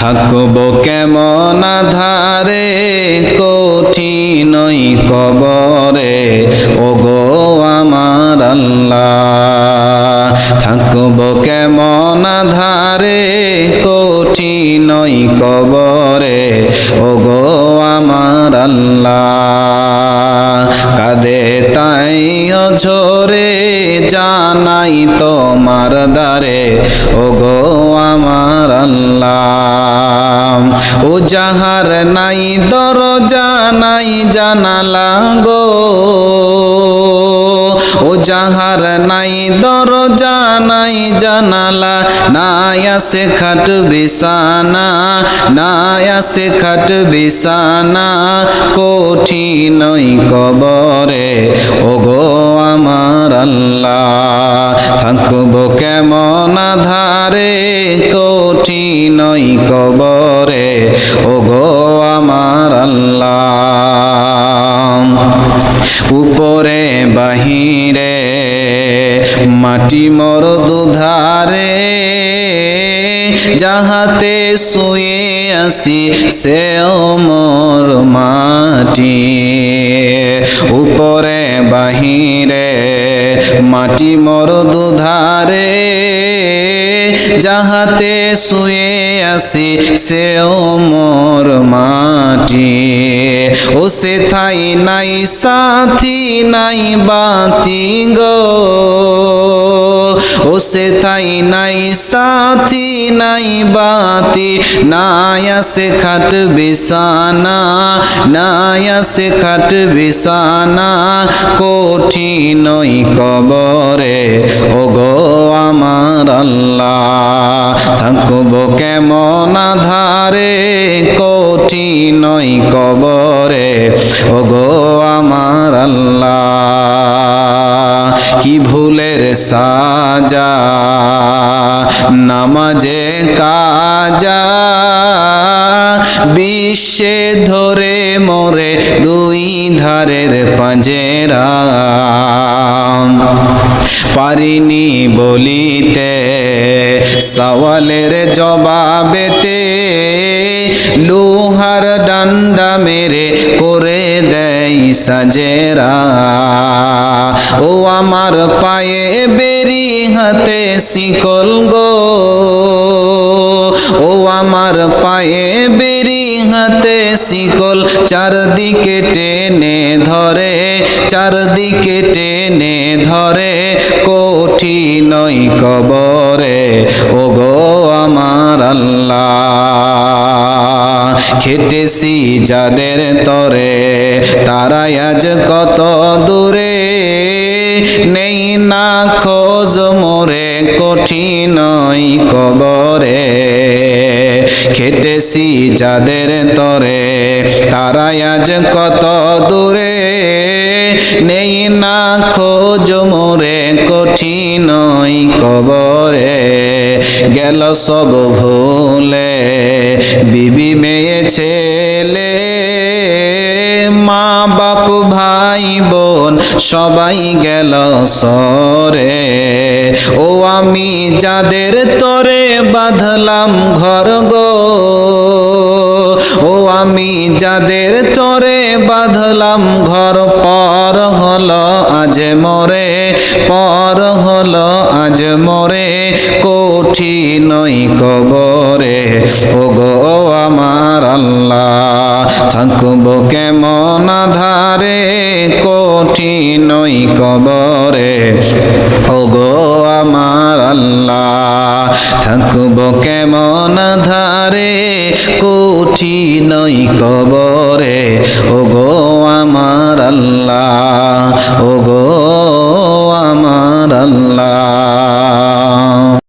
থাকবো কেমন আধারে কঠিনই কবরে ওগো আমার আল্লাহ। থাকবো কেমন আধারে কঠিনই কবরে ওগো আমার আল্লাহ। কাঁদে তাই অঝরে জানাই তোমার দ্বারে ওগো আমার আল্লাহ। ও যাহার নাই দরজা নাই জানালা গো, ও যাহার নাই দরজা নাই জানালা, নাই আছে খাট বিছানা, নাই আছে খাট বিছানা কঠিনই কবরে ওগো আমার আল্লাহ। থাকবো কেমন আধারে কঠিনই কবরে ওগো আমার আল্লাহ। উপরে বাহিরে মাটি মোর দুধারে, যাহাতে শুয়ে আসি সেও মোর মাটি। উপরে বাহিরে মাটি মোর দুধারে, যাহাতে শুয়ে আসি সেও মোর মাটি। ও সেথাই নাই সাথী নাই বাতি গো, ও সেথাই নাই সাথী নাই বাতি, নাই আছে খাট বিছানা, নাই আছে খাট বিছানা কঠিনই কবরে ওগো আমার আল্লাহ। থাকবো কেমন আধারে কঠিনই কবরে ওগো আমার আল্লাহ। কি ভুলের সাজা নামাজে কাজা, বিশ্বে ধরে মোরে দুই ধারের পাঁজেরা। পারিনি বলিতে সওয়ালের জবাবেতে, লোহার ডান্ডা মেরে করে দেয় সাজেরা। ও আমার পায়ে বেরি হাতে শিকল গো, ও আমার পায়ে বেরি হাতে শিকল, চারদিকে টেনে ধরে, চারদিকে টেনে ধরে কঠিনই কবরে ওগো আমার আল্লাহ। খেটেছি যাদের তরে তারাই আজ কত দূরে, নেই না খোঁজ মোরে কঠিনই কবরে। খেটেছি যাদের তরে তারাই আজ কত দূরে, নেই না খোঁজ মোরে কঠিনই কবরে। গেল সব ভুলে বিবি মেয়ে ছেলে, মা বাপ ভাই বোন সবাই গেল সরে। ও আমি যাদের তরে বাঁধলাম ঘর গো, ও আমি যাদের তরে বাঁধলাম ঘর, পর হলো আজ মোরে, পর হলো আজ মোরে কঠিনই কবরে ওগো আমার আল্লাহ। থাকবো কেমন আধারে কঠিনই কবরে ওগো আমার আল্লাহ। থাকবো কেমন আধারে কঠিনই কবরে ওগো আমার আল্লাহ, ওগো